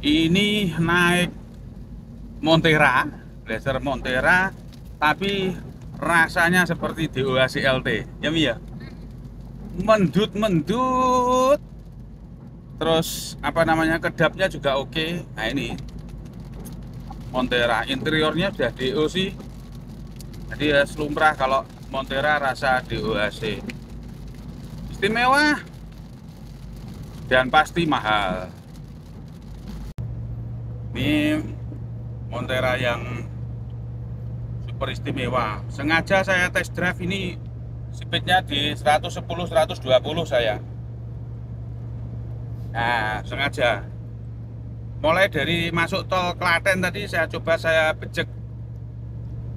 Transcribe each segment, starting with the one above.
Ini naik Montera, Blazer Montera, tapi rasanya seperti DOHC LT. Ya Mi ya. Mendut-mendut. Terus apa namanya, kedapnya juga oke. Nah ini Montera, interiornya sudah DO sih. Jadi ya selumrah kalau Montera rasa DOHC. Istimewa dan pasti mahal. Ini Montera yang super istimewa. Sengaja saya test drive ini speednya di 110 120 saya. Nah, sengaja. Mulai dari masuk tol Klaten tadi saya becek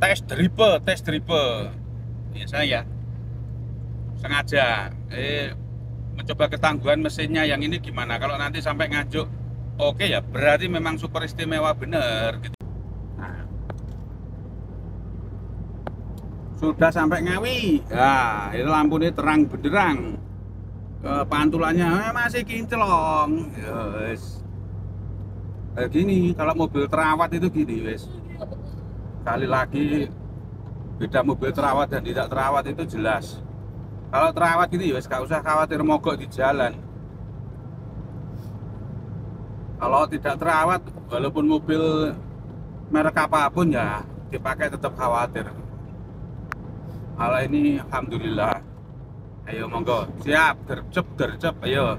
tes drive. Ya saya sengaja mencoba ketangguhan mesinnya yang ini gimana. Kalau nanti sampai Nganjuk oke ya, berarti memang super istimewa bener gitu. Nah, sudah sampai Ngawi. Nah, itu lampu ini terang benderang. Pantulannya masih kinclong. Yes. Gini, kalau mobil terawat itu gini, wes. Sekali lagi beda mobil terawat dan tidak terawat itu jelas. Kalau terawat gini, wes gak usah khawatir mogok di jalan. Kalau tidak terawat, walaupun mobil merek apapun ya dipakai tetap khawatir. Kalau ini alhamdulillah. Ayo monggo, siap, gercep, ayo.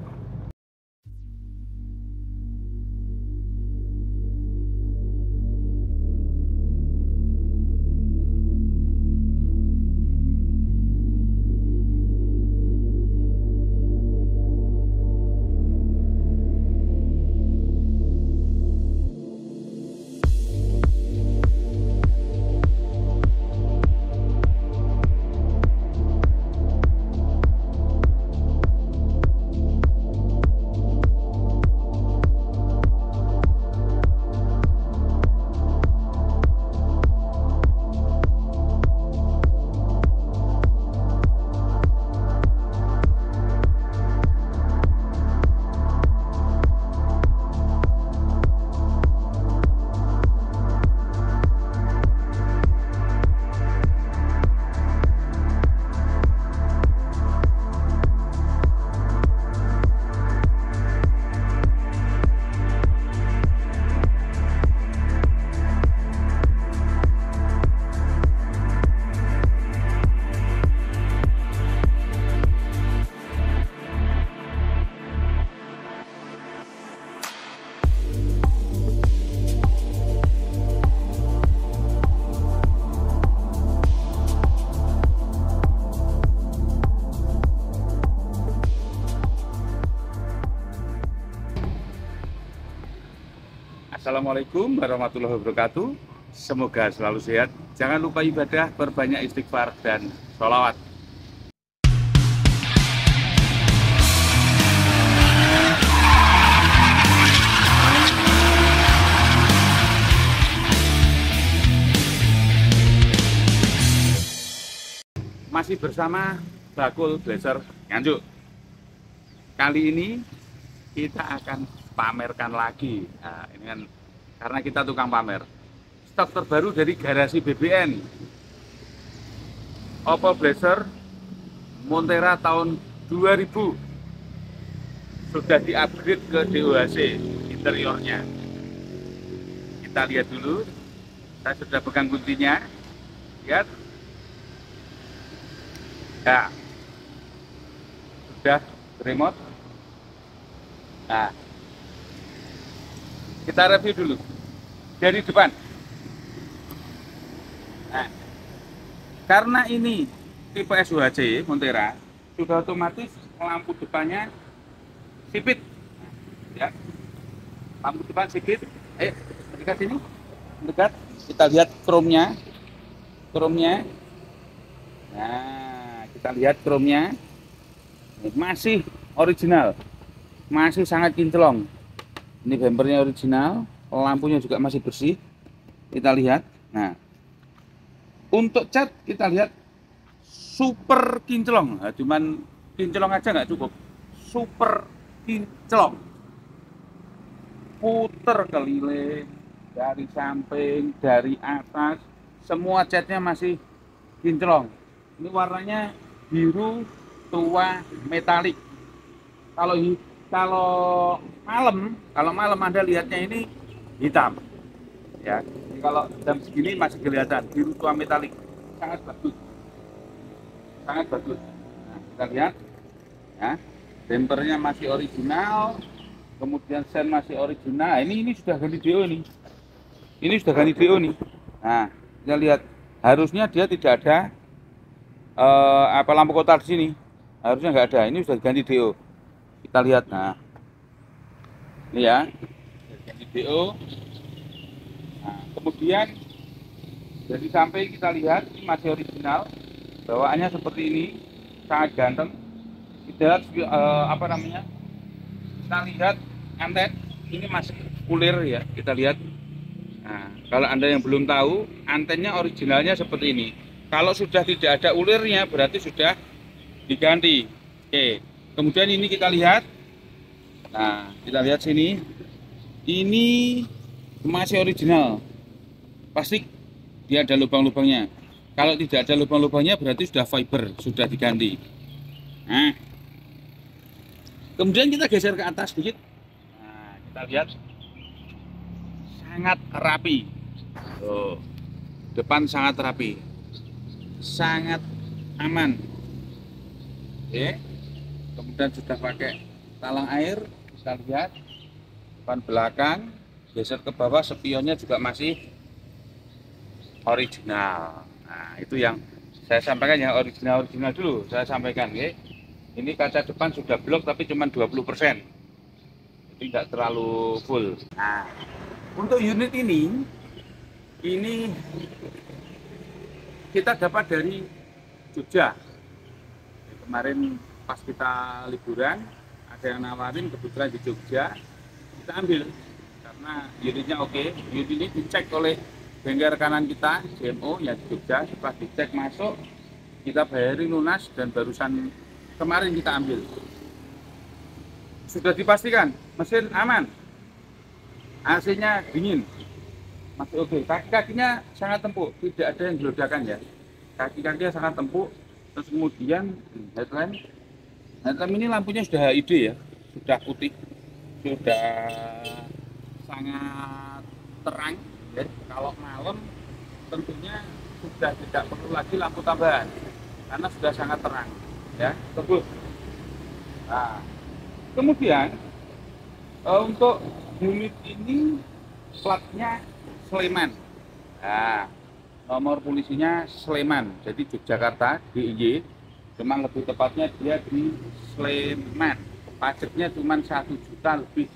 Assalamualaikum warahmatullahi wabarakatuh. Semoga selalu sehat. Jangan lupa ibadah, perbanyak istighfar dan sholawat. Masih bersama Bakul Blazer Nganjuk. Kali ini kita akan pamerkan lagi. Nah, ini kan karena kita tukang pamer. Stok terbaru dari garasi BBN. Opel Blazer Montera tahun 2000. Sudah di-upgrade ke DOHC interiornya. Kita lihat dulu. Saya sudah pegang kuncinya. Lihat. Nah, sudah remote. Nah, kita review dulu dari depan. Nah, karena ini tipe SUHC Montera, sudah otomatis lampu depannya sipit, ya. Lampu depan sipit. Ayo dekat sini, dekat. Kita lihat chrome-nya. Nah, kita lihat chrome-nya masih original, masih sangat kinclong. Ini bumpernya original, lampunya juga masih bersih. Kita lihat. Nah, untuk cat kita lihat super kinclong. Nah, cuman kinclong aja nggak cukup, super kinclong. puter keliling dari samping, dari atas, semua catnya masih kinclong. Ini warnanya biru tua metalik. Kalau malam Anda lihatnya ini hitam. Ya, jadi kalau jam segini masih kelihatan biru tua metalik, sangat bagus, sangat bagus. Nah, kita lihat, ya, bempernya masih original, kemudian sen masih original. Nah, ini sudah ganti DO nih. Ini sudah ganti DO nih. Nah, kita lihat, harusnya dia tidak ada lampu kota di sini. Harusnya nggak ada. Ini sudah ganti DO. Kita lihat, nah, ini ya, ganti DO. Nah, kemudian dari samping kita lihat ini masih original, bawaannya seperti ini, sangat ganteng. Kita lihat kita lihat anten ini masih kulir ya, kita lihat. Nah, kalau Anda yang belum tahu, antennya originalnya seperti ini. Kalau sudah tidak ada ulirnya berarti sudah diganti. Oke, kemudian ini kita lihat. Nah, kita lihat sini, ini masih original, plastik, dia ada lubang-lubangnya. Kalau tidak ada lubang-lubangnya berarti sudah fiber, sudah diganti. Nah, kemudian kita geser ke atas sedikit. Nah, kita lihat sangat rapi. Tuh, depan sangat rapi, sangat aman. Oke, kemudian sudah pakai talang air. Kita lihat depan belakang, geser ke bawah, spionnya juga masih original. Nah, itu yang saya sampaikan, yang original dulu saya sampaikan. Oke, ini kaca depan sudah blok tapi cuma 20%, jadi tidak terlalu full. Nah, untuk unit ini kita dapat dari Jogja. Kemarin pas kita liburan ada yang nawarin, kebetulan di Jogja, kita ambil karena unitnya oke. Unit ini dicek oleh bengkel kanan kita, JMO yang di Jogja. Setelah dicek masuk, kita bayarin lunas dan barusan kemarin kita ambil. Sudah dipastikan mesin aman, AC-nya dingin, masih oke. Kaki-kakinya sangat empuk, tidak ada yang gelodakan ya. Kaki-kakinya sangat empuk. Terus kemudian headlamp ini lampunya sudah HID ya, sudah putih, sudah sangat terang ya. Kalau malam tentunya sudah tidak perlu lagi lampu tambahan karena sudah sangat terang ya, bagus. Nah, kemudian untuk unit ini platnya Sleman. Nah, nomor polisinya Sleman, jadi Yogyakarta DIY, cuma lebih tepatnya dia di Sleman. Pajaknya cuma 1 juta lebih,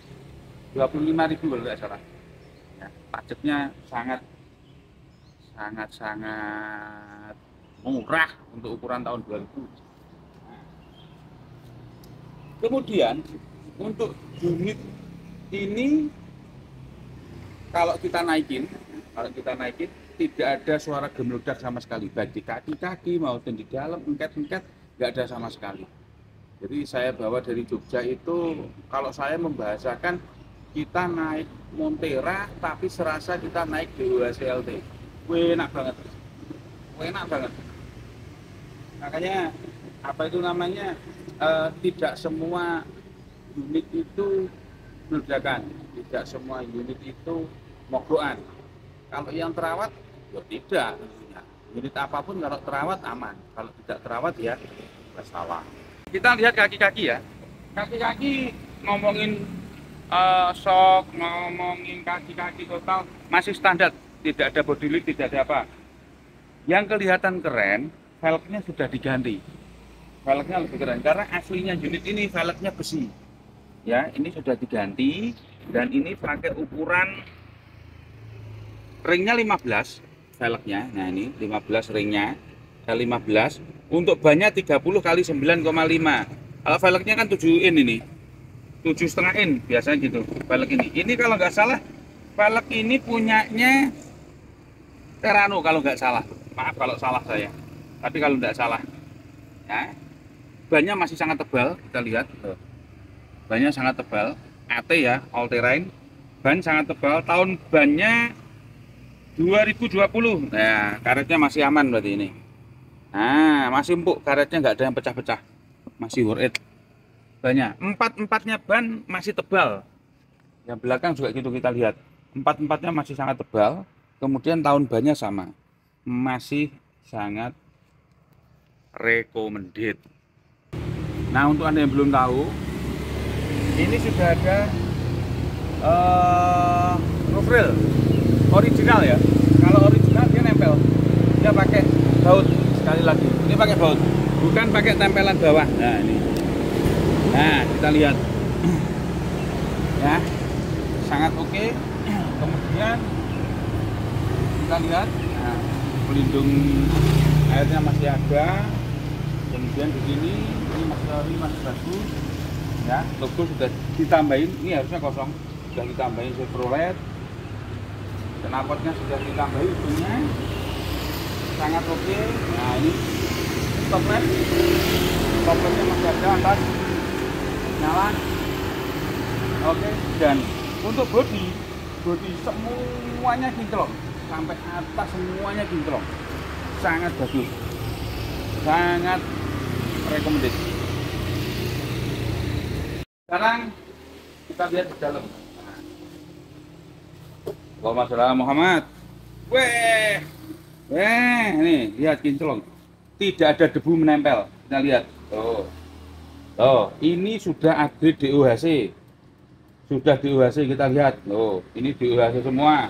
25.000 kalau tidak salah ya. Pajaknya sangat murah untuk ukuran tahun 2000. Nah, kemudian untuk unit ini kalau kita naikin tidak ada suara gemeludak sama sekali, baik di kaki-kaki maupun di dalam engket-engket, nggak ada sama sekali. Jadi saya bawa dari Jogja itu, kalau saya membahasakan, kita naik Montera tapi serasa kita naik DWA CLT. Enak banget, enak banget. Makanya apa itu namanya, tidak semua unit itu meledakan, tidak semua unit itu mogokan. Kalau yang terawat ya tidak, tentunya unit apapun kalau terawat aman, kalau tidak terawat ya masalah. Kita lihat kaki-kaki ya, kaki-kaki ngomongin shock, ngomongin kaki-kaki total masih standar, tidak ada body lift, tidak ada apa. Yang kelihatan keren, velgnya sudah diganti, velgnya lebih keren karena aslinya unit ini velgnya besi ya. Ini sudah diganti dan ini pakai ukuran ringnya 15 velgnya. Nah, ini 15 ringnya, 15 untuk bannya 30 kali 9,5. Kalau velgnya kan 7 in, ini 7,5 in biasanya gitu velg ini. Ini kalau nggak salah velg ini punyanya Terano kalau nggak salah, maaf kalau salah saya, tapi kalau nggak salah ya. Bannya masih sangat tebal, kita lihat bannya sangat tebal, AT ya, all terrain. ban sangat tebal, tahun bannya 2020. Nah, karetnya masih aman berarti ini. Nah, masih empuk, karetnya nggak ada yang pecah-pecah, masih worth it. Banyak, empat-empatnya ban masih tebal. Yang belakang juga gitu, kita lihat, empat-empatnya masih sangat tebal. Kemudian tahun bannya sama, masih sangat recommended. Nah, untuk Anda yang belum tahu, ini sudah ada roof rail original ya. Kalau original dia nempel, dia pakai baut. Sekali lagi, ini pakai baut, bukan pakai tempelan bawah. Nah, ini, nah kita lihat ya, sangat oke. Kemudian kita lihat, nah, pelindung airnya masih ada. Kemudian di sini ini masih ori, masih bagus ya. Logo sudah ditambahin, ini harusnya kosong, sudah ditambahin Chevrolet. Knalpotnya sudah ditambahin, ujungnya sangat oke. Nah, ini stop lampnya masih ada, atas nyala. Oke. Dan untuk bodi semuanya kinclong, sampai atas semuanya kinclong, sangat bagus, sangat recommended. Sekarang kita lihat di dalam. Allahumma sholli ala Muhammad. Weh, nih lihat kinclong, tidak ada debu menempel. Kita lihat, ini sudah upgrade DOHC, sudah DOHC. Kita lihat, ini DOHC semua.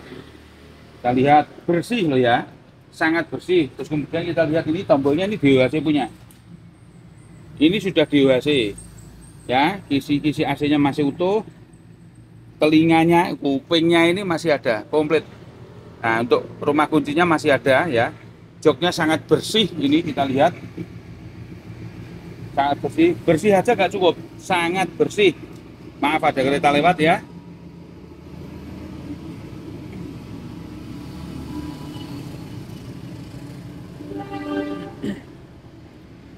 Kita lihat bersih loh ya, sangat bersih. Terus kemudian kita lihat ini tombolnya, ini DOHC punya. Ini sudah DOHC ya, kisi-kisi AC-nya masih utuh, telinganya, kupingnya ini masih ada komplit. Nah, untuk rumah kuncinya masih ada ya. Joknya sangat bersih, ini kita lihat, sangat bersih. Bersih aja nggak cukup, sangat bersih. Maaf ada kereta lewat ya.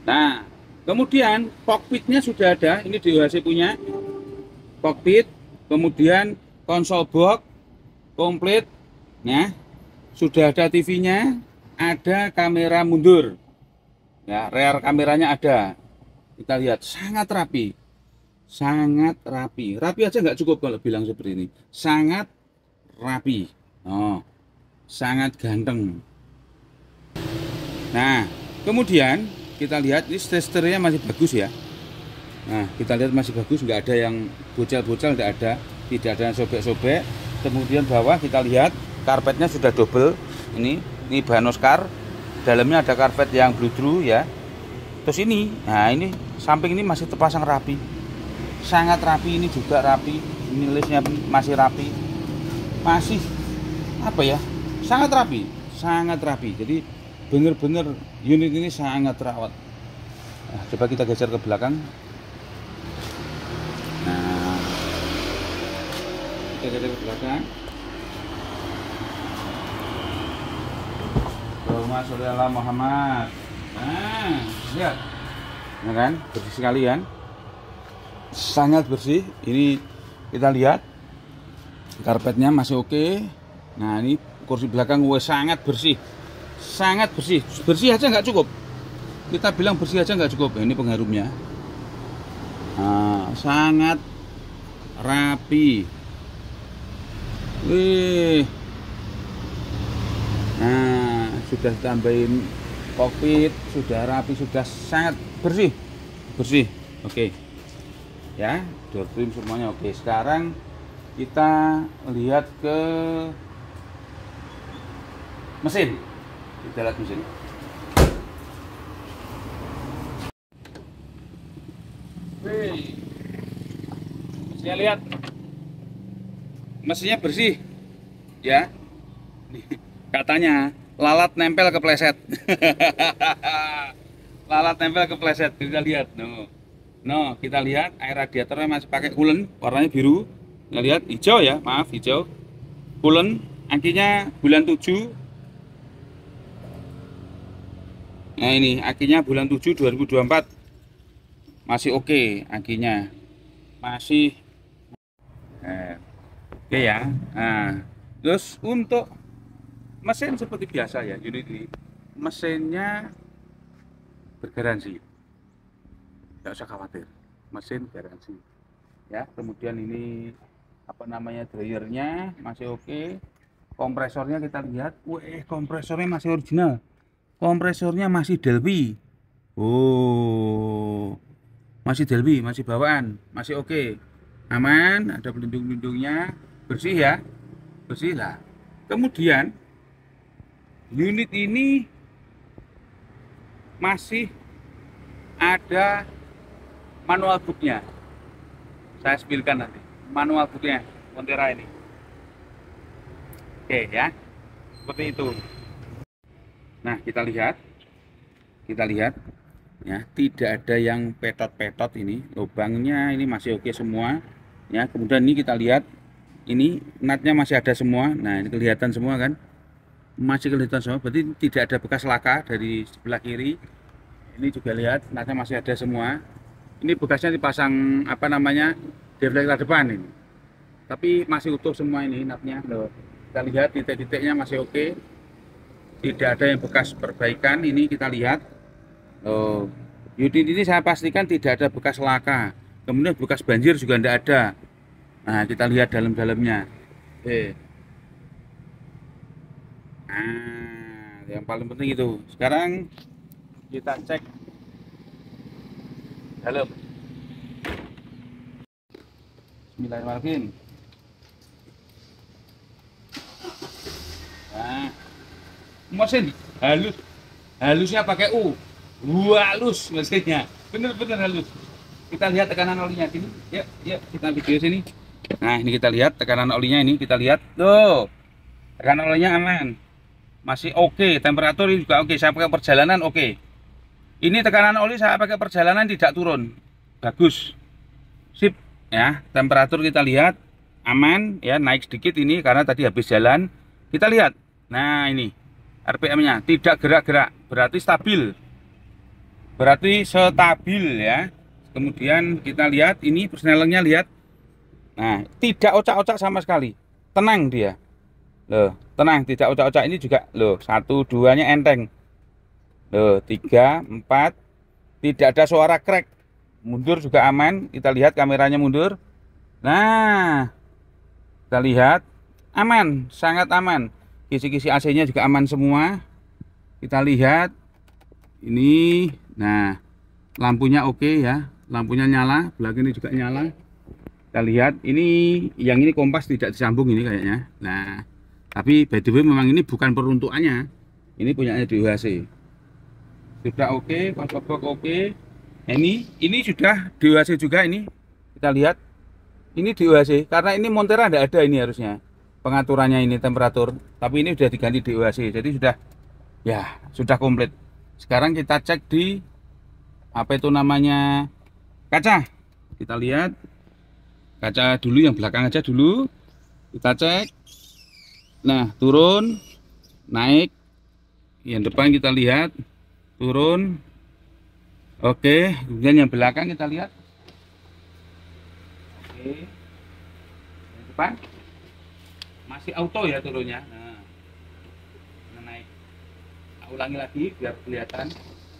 Nah, kemudian cockpitnya sudah ada, ini DOHC punya cockpit. Kemudian konsol box komplit ya, sudah ada TV-nya, ada kamera mundur ya, rear kameranya ada. Kita lihat sangat rapi, rapi aja nggak cukup kalau bilang seperti ini, sangat rapi, sangat ganteng. Nah, kemudian kita lihat ini stesternya masih bagus ya. Nah, kita lihat masih bagus, nggak ada yang bocel-bocel, tidak ada yang sobek-sobek. Kemudian bawah kita lihat karpetnya sudah double. Ini bahan Oscar. Dalamnya ada karpet yang bludru ya. Terus ini, nah ini samping ini masih terpasang rapi, sangat rapi. Ini juga rapi. Ini listnya masih rapi, masih apa ya? Sangat rapi. Jadi bener-bener unit ini sangat terawat. Nah, coba kita geser ke belakang. Nah, kita geser ke belakang. Allahumma sholli ala Muhammad. Nah, lihat, nah kan, bersih sekali kan, sangat bersih. Ini kita lihat karpetnya masih oke. Nah, ini kursi belakang sangat bersih, bersih aja nggak cukup. Kita bilang bersih aja nggak cukup. Ini pengharumnya. Nah, sangat rapi. Nah, sudah tambahin kokpit, sudah rapi, sudah sangat bersih. Oke. Ya, door trim semuanya oke. Sekarang kita lihat ke mesin. Kita lihat mesin. Saya lihat mesinnya bersih ya, katanya lalat nempel kepleset. Lalat nempel kepleset. Kita lihat kita lihat air radiatornya masih pakai coolant, warnanya biru. Kita lihat hijau ya, maaf hijau coolant. Akinya bulan 7. Nah, ini akinya bulan 7 2024 masih oke. Akinya masih Oke ya. Nah, terus untuk mesin seperti biasa ya, unit ini mesinnya bergaransi, nggak usah khawatir, mesin garansi ya. Kemudian ini apa namanya, dryernya masih oke. Kompresornya kita lihat, kompresornya masih original, kompresornya masih Delphi. Oh, masih Delphi, masih bawaan, masih oke, aman, ada pelindung-pelindungnya, bersih ya, bersih lah. Kemudian unit ini masih ada manual booknya, saya spilkan nanti manual booknya Montera ini. Oke ya, seperti itu. Nah, kita lihat ya, tidak ada yang petot-petot, ini lubangnya ini masih oke semua ya. Kemudian ini kita lihat, ini natnya masih ada semua. Nah, ini kelihatan semua kan, masih kelihatan semua, berarti tidak ada bekas laka. Dari sebelah kiri ini juga lihat, natnya masih ada semua. Ini bekasnya dipasang apa namanya, deflektor depan ini, tapi masih utuh semua ini natnya loh. Kita lihat titik-titiknya masih oke, tidak ada yang bekas perbaikan. Ini kita lihat loh, unit ini saya pastikan tidak ada bekas laka, kemudian bekas banjir juga tidak ada. Nah, kita lihat dalam-dalamnya. Nah, yang paling penting itu. Sekarang kita cek dalam. Bismillahirrahmanirrahim. Nah, mesin halus, halusnya pakai U. Halus mesinnya, bener-bener halus. Kita lihat tekanan olinya sini, yuk kita video sini. Nah, ini kita lihat tekanan olinya, ini kita lihat tuh, tekanan olinya aman, masih oke. Temperatur juga oke, saya pakai perjalanan oke. Ini tekanan oli saya pakai perjalanan tidak turun, bagus, sip ya. Temperatur kita lihat aman ya, naik sedikit ini karena tadi habis jalan. Kita lihat, nah ini RPM-nya tidak gerak-gerak, berarti stabil, berarti stabil ya. Kemudian kita lihat ini persnelingnya, lihat, nah tidak ocak-ocak sama sekali, tenang dia loh, tenang, tidak ocak-ocak. Ini juga loh, 1, 2 nya enteng loh, 3, 4, tidak ada suara crack. Mundur juga aman, kita lihat kameranya mundur. Nah, kita lihat aman, sangat aman. Kisi-kisi AC nya juga aman semua. Kita lihat ini, nah lampunya oke ya, lampunya nyala, belakang ini juga nyala. Kita lihat ini, yang ini kompas tidak disambung ini kayaknya. Nah, tapi by the way memang ini bukan peruntukannya, ini punyanya DOHC. Sudah oke, konsop oke. Ini sudah DOHC juga. Ini kita lihat, ini DOHC karena ini Montera tidak ada ini harusnya pengaturannya ini temperatur, tapi ini sudah diganti DOHC, jadi sudah ya, sudah komplit. Sekarang kita cek di apa itu namanya, kaca. Kita lihat kaca dulu, yang belakang aja dulu kita cek. Nah, turun, naik, yang depan kita lihat turun, oke. Kemudian yang belakang kita lihat, oke. Yang depan masih auto ya turunnya. Nah, naik, ulangi lagi biar kelihatan.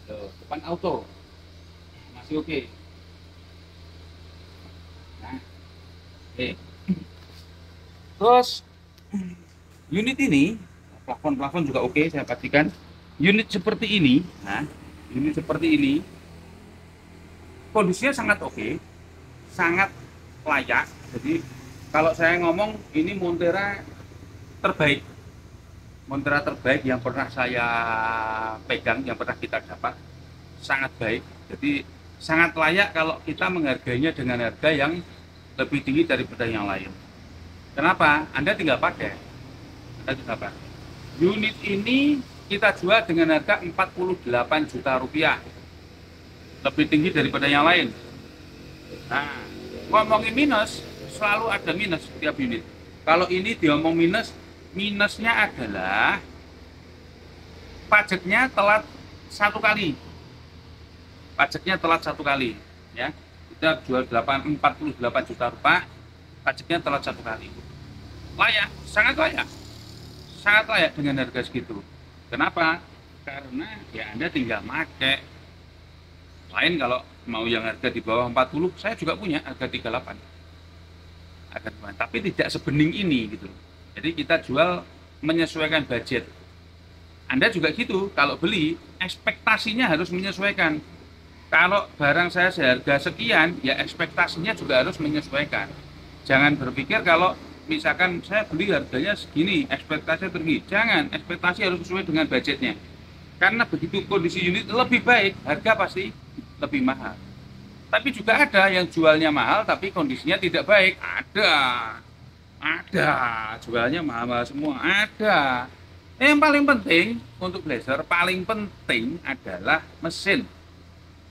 Loh, depan auto masih oke. Nah, oke. Terus unit ini plafon juga oke, saya pastikan. Unit seperti ini, nah, unit seperti ini kondisinya sangat oke, sangat layak. Jadi kalau saya ngomong, ini Montera terbaik, Montera terbaik yang pernah saya pegang, yang pernah kita dapat, sangat baik. Jadi sangat layak kalau kita menghargainya dengan harga yang lebih tinggi daripada yang lain. Kenapa? Anda tinggal pakai, Anda tinggal pakai. Unit ini kita jual dengan harga 48 juta rupiah, lebih tinggi daripada yang lain. Nah, ngomongin minus, selalu ada minus setiap unit. Kalau ini diomong minus, minusnya adalah pajaknya telat 1 kali. Pajaknya telat 1 kali ya. Kita jual 48 juta rupiah, pajaknya telat 1 kali. layak, sangat layak dengan harga segitu. Kenapa? Karena ya Anda tinggal pakai. Lain kalau mau yang harga di bawah 40, saya juga punya harga 38. Tapi tidak sebening ini gitu. Jadi kita jual menyesuaikan budget. Anda juga gitu, kalau beli ekspektasinya harus menyesuaikan. Kalau barang saya seharga sekian, ya ekspektasinya juga harus menyesuaikan. Jangan berpikir kalau misalkan saya beli harganya segini, ekspektasinya tinggi. Jangan, ekspektasi harus sesuai dengan budgetnya. Karena begitu kondisi unit lebih baik, harga pasti lebih mahal. Tapi juga ada yang jualnya mahal tapi kondisinya tidak baik. Ada jualnya mahal-mahal semua. Ada. Yang paling penting untuk blazer, paling penting adalah mesin.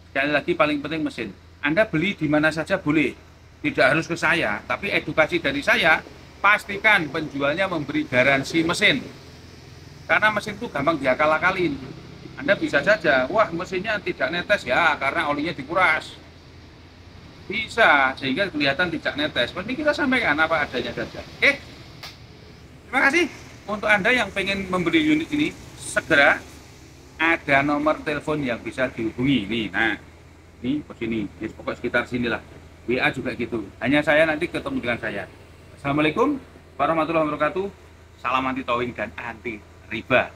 Sekali lagi paling penting mesin. Anda beli di mana saja boleh, tidak harus ke saya. Tapi edukasi dari saya, pastikan penjualnya memberi garansi mesin. Karena mesin itu gampang diakal-akalin. Anda bisa saja, wah mesinnya tidak netes ya karena olinya dikuras. Bisa, sehingga kelihatan tidak netes. Penting kita sampaikan apa adanya saja. Oke, terima kasih. Untuk Anda yang pengen membeli unit ini, segera ada nomor telepon yang bisa dihubungi. Nih, nah, ini posisi ini, pokok sekitar sinilah. WA juga gitu. Hanya saya nanti ketemu dengan saya. Assalamualaikum warahmatullahi wabarakatuh. Salam anti towing dan anti riba.